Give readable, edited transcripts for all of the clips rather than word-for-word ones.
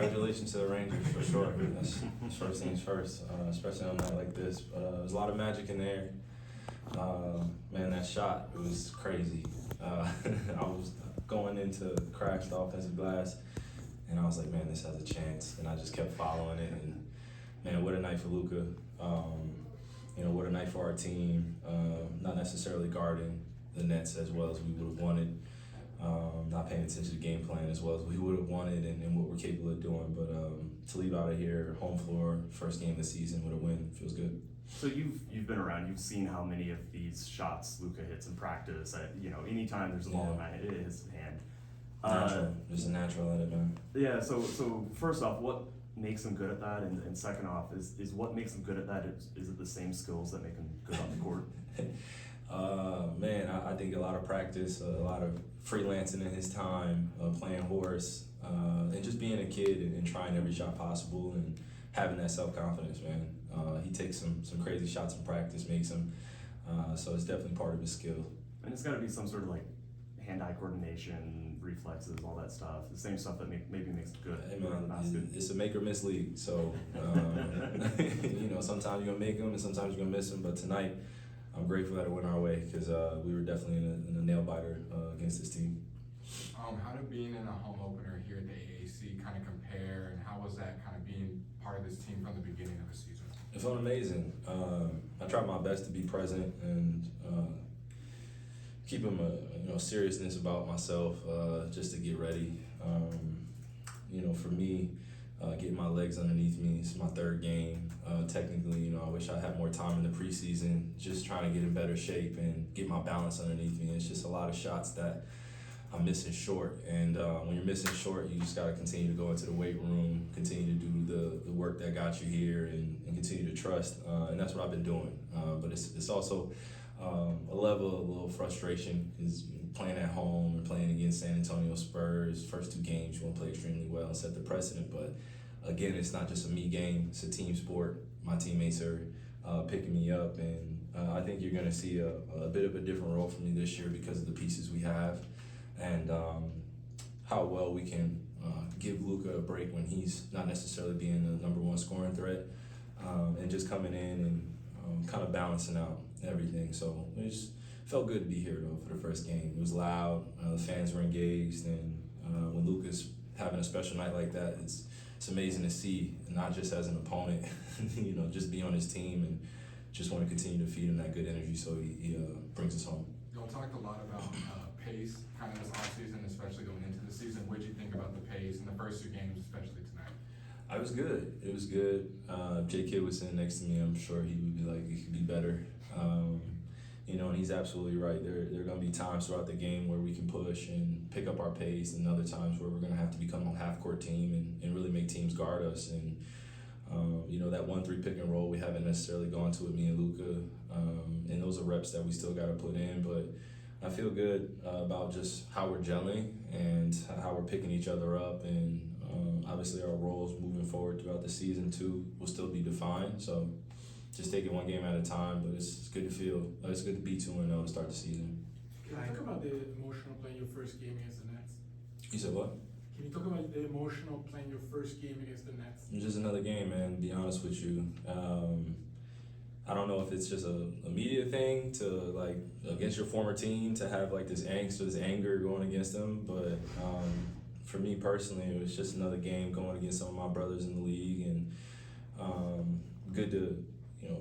congratulations to the Rangers for sure. That's first things first, especially on a night like this. There's a lot of magic in there. Man, that shot, it was crazy. I was going into crashed offensive glass, and I was like, man, this has a chance. And I just kept following it, and man, what a night for Luka. What a night for our team. Not necessarily guarding the Nets as well as we would have wanted. Not paying attention to game plan as well as we would have wanted and what we're capable of doing. But to leave out of here, home floor, first game of the season with a win, feels good. So you've been around, you've seen how many of these shots Luka hits in practice. Anytime there's a ball in his hand. Natural. Just a natural at it, man. Yeah, so first off, what makes him good at that? And second off, is what makes him good at that, is it the same skills that make him good on the court? Man, I think a lot of practice, a lot of freelancing in his time, playing horse, and just being a kid and trying every shot possible and having that self-confidence, man. He takes some crazy shots in practice, makes them, so it's definitely part of his skill. And it's got to be some sort of like hand-eye coordination, reflexes, all that stuff. The same stuff that maybe makes it good. Hey man, it's a make or miss league, so sometimes you're gonna make them and sometimes you're gonna miss them. But tonight, I'm grateful that it went our way because we were definitely in a nail biter against this team. How did being in a home opener here at the AAC kind of compare, and how was that kind of being part of this team from the beginning of the season? It felt amazing. I tried my best to be present and keep a seriousness about myself just to get ready. For me, getting my legs underneath me, it's my third game. Technically, I wish I had more time in the preseason, just trying to get in better shape and get my balance underneath me. It's just a lot of shots that I'm missing short. And when you're missing short, you just got to continue to go into the weight room, continue to do the work that got you here and continue to trust. And that's what I've been doing. But it's also a little frustration is playing at home and playing against San Antonio Spurs. First two games, you want to play extremely well and set the precedent. But again, it's not just a me game, it's a team sport. My teammates are picking me up, and I think you're going to see a bit of a different role for me this year because of the pieces we have and how well we can give Luka a break when he's not necessarily being the number one scoring threat, and just coming in and kind of balancing out everything. So it just felt good to be here though for the first game. It was loud, the fans were engaged, and when Luka's having a special night like that, it's amazing to see, not just as an opponent, just be on his team and just want to continue to feed him that good energy so he brings us home. Y'all talked a lot about pace kind of this offseason, especially going into the season. What did you think about the pace in the first two games, especially tonight? It was good. It was good. J. Kidd was sitting next to me. I'm sure he would be like, it could be better. And he's absolutely right. There are going to be times throughout the game where we can push and pick up our pace, and other times where we're going to have to become a half-court team and really make teams guard us. And, that 1-3 pick and roll, we haven't necessarily gone to it, me and Luka. And those are reps that we still got to put in. But I feel good about just how we're gelling and how we're picking each other up. And obviously our roles moving forward throughout the season, too, will still be defined. So just take it one game at a time, but it's good to feel. It's good to be 2-0 to start the season. Can you talk about the emotional playing your first game against the Nets? You said what? Can you talk about the emotional playing your first game against the Nets? It's just another game, man, to be honest with you. I don't know if it's just a media thing to, like, against your former team to have, like, this angst or this anger going against them, but for me personally, it was just another game going against some of my brothers in the league, and good to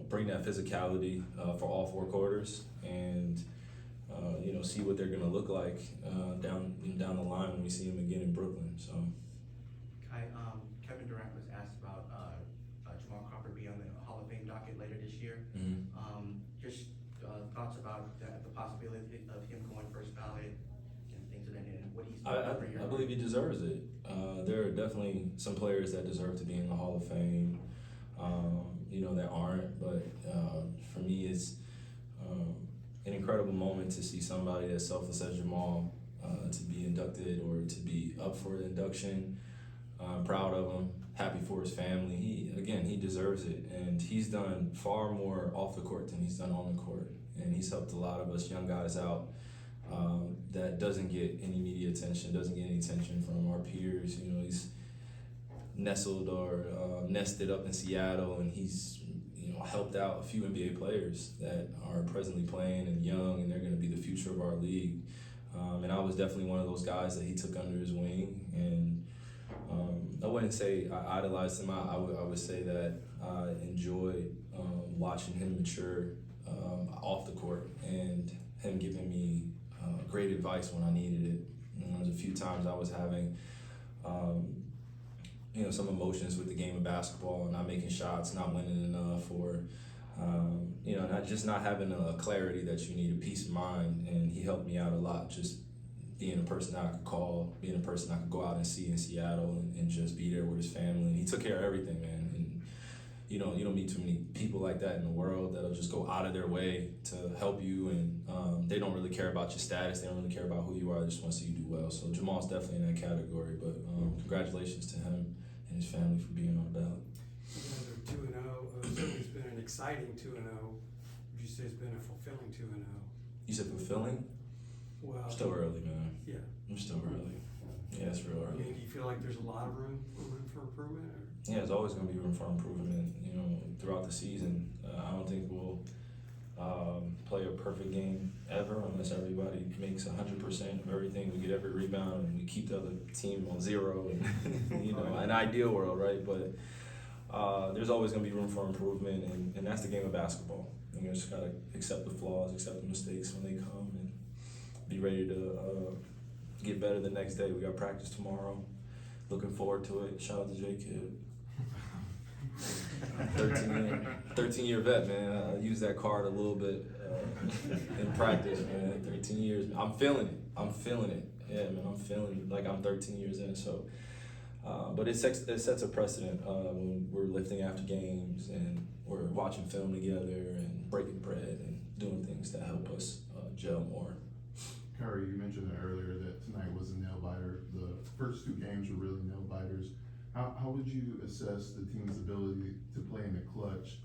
bring that physicality for all four quarters and see what they're gonna look like down the line when we see them again in Brooklyn. So, Kevin Durant was asked about Jamal Crawford being on the Hall of Fame docket later this year. mm-hmm. Just thoughts about the possibility of him going first ballot and things of that nature. What he's I believe he deserves it. There are definitely some players that deserve to be in the Hall of Fame. That aren't, but for me, it's an incredible moment to see somebody as selfless as Jamal to be inducted or to be up for the induction. I'm proud of him, happy for his family. He deserves it, and he's done far more off the court than he's done on the court, and he's helped a lot of us young guys out that doesn't get any media attention, doesn't get any attention from our peers. He's nestled or nested up in Seattle, and he's helped out a few NBA players that are presently playing and young, and they're going to be the future of our league. And I was definitely one of those guys that he took under his wing, and I wouldn't say I idolized him. I would say that I enjoyed watching him mature off the court and him giving me great advice when I needed it. There's a few times I was having some emotions with the game of basketball, not making shots, not winning enough, or not having a clarity that you need, a peace of mind. And he helped me out a lot, just being a person that I could call, being a person I could go out and see in Seattle and just be there with his family. And he took care of everything, man. And you don't meet too many people like that in the world that'll just go out of their way to help you, and they don't really care about your status. They don't really care about who you are. They just want to see you do well. So Jamal's definitely in that category, but congratulations to him and his family for being on the ballot. You guys are 2-0. Certainly it's been an exciting 2-0. Would you say it's been a fulfilling 2-0? You said fulfilling? Well, Still early, man. yeah. I'm still early. Yeah, it's real I early. mean, do you feel like there's a lot of room for improvement? Or? Yeah, there's always going to be room for improvement, throughout the season. I don't think we'll play a perfect game ever unless everybody makes 100% of everything. We get every rebound and we keep the other team on zero. And, an ideal world, right? But there's always going to be room for improvement, and that's the game of basketball. You just got to accept the flaws, accept the mistakes when they come, and be ready to get better the next day. We got practice tomorrow. Looking forward to it. Shout out to J Kid. 13-year vet, man. I used that card a little bit in practice, man. 13 years. I'm feeling it. Yeah, man. I'm feeling like I'm 13 years in. So, but it sets a precedent when we're lifting after games and we're watching film together and breaking bread and doing things that help us gel more. Kyrie, you mentioned earlier that tonight was a nail biter. The first two games were really nail biters. How would you assess the team's ability to play in the clutch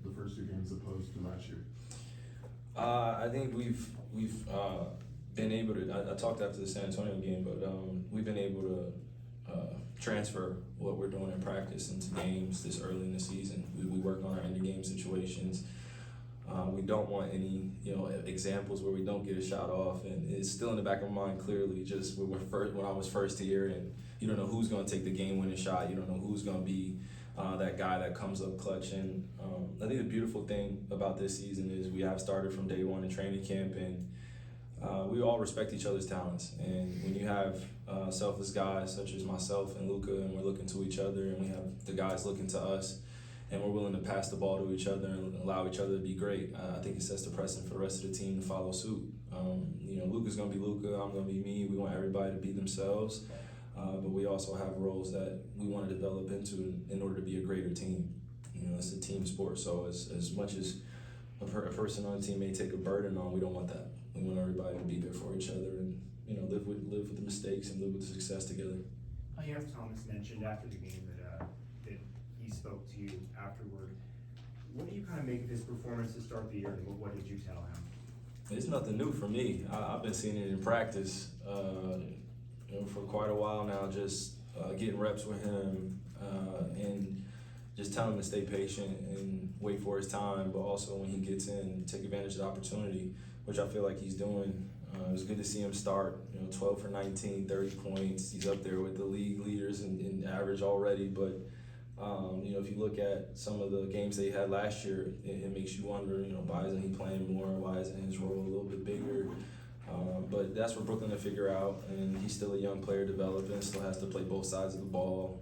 the first two games opposed to last year? I think we've been able to. I talked after the San Antonio game, but we've been able to transfer what we're doing in practice into games this early in the season. We work on our end of game situations. We don't want any, examples where we don't get a shot off, and it's still in the back of my mind clearly. Just when I was first here, and you don't know who's going to take the game-winning shot. You don't know who's going to be that guy that comes up clutch. And I think the beautiful thing about this season is we have started from day one in training camp, and we all respect each other's talents. And when you have selfless guys such as myself and Luka, and we're looking to each other, and we have the guys looking to us, and we're willing to pass the ball to each other and allow each other to be great, I think it sets the precedent for the rest of the team to follow suit. Luka's going to be Luka, I'm going to be me. We want everybody to be themselves, but we also have roles that we want to develop into in order to be a greater team. It's a team sport, so as much as a person on the team may take a burden on, we don't want that. We want everybody to be there for each other and live with the mistakes and live with the success together. Jeff Thomas mentioned after the game that he spoke to you afterward. What do you kind of make of his performance to start the year, and what did you tell him? It's nothing new for me. I've been seeing it in practice for quite a while now, just getting reps with him and just telling him to stay patient and wait for his time, but also when he gets in, take advantage of the opportunity, which I feel like he's doing. It was good to see him start, 12 for 19, 30 points. He's up there with the league leaders in average already, but if you look at some of the games that he had last year, it makes you wonder, why isn't he playing more? Why isn't his role a little bit bigger? But that's for Brooklyn to figure out, and he's still a young player developing, still has to play both sides of the ball,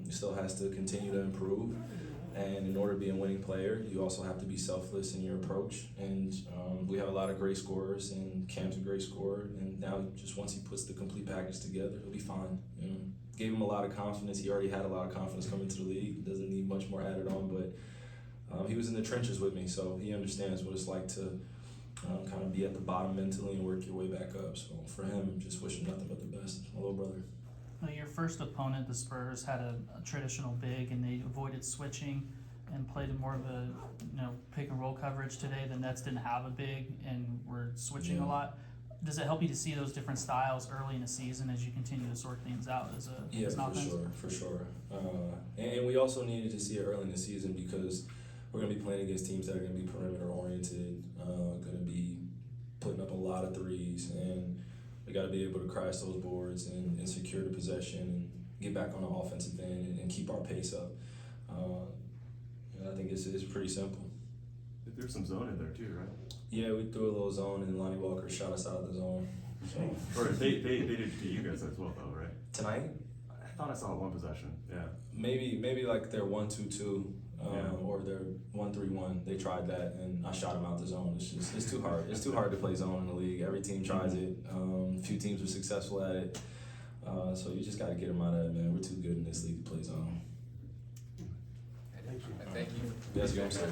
he still has to continue to improve. And in order to be a winning player, you also have to be selfless in your approach. And we have a lot of great scorers, and Cam's a great scorer. And now, just once he puts the complete package together, he'll be fine. Gave him a lot of confidence. He already had a lot of confidence coming to the league. Doesn't need much more added on, but he was in the trenches with me, so he understands what it's like to kind of be at the bottom mentally and work your way back up. So for him, just wish him nothing but the best. My little brother. Well, your first opponent, the Spurs, had a traditional big, and they avoided switching and played more of a pick and roll coverage today. The Nets didn't have a big and were switching a lot. does it help you to see those different styles early in the season as you continue to sort things out as Yeah, as an offense? for sure. And we also needed to see it early in the season because we're going to be playing against teams that are going to be perimeter oriented, going to be putting up a lot of threes, and we got to be able to crash those boards and secure the possession and get back on the offensive end and keep our pace up. And I think it's pretty simple. There's some zone in there too, right? Yeah, we threw a little zone, and Lonnie Walker shot us out of the zone. So Or they did to you guys as well, though, right? tonight, I thought I saw one possession. Yeah. maybe like their 1-2-2. Yeah. Or their 1-3-1. They tried that, and I shot them out the zone. It's too hard. It's too hard to play zone in the league. Every team tries it. Few teams are successful at it. So you just got to get them out of it, man. We're too good in this league to play zone. Thank you. Yes, sir.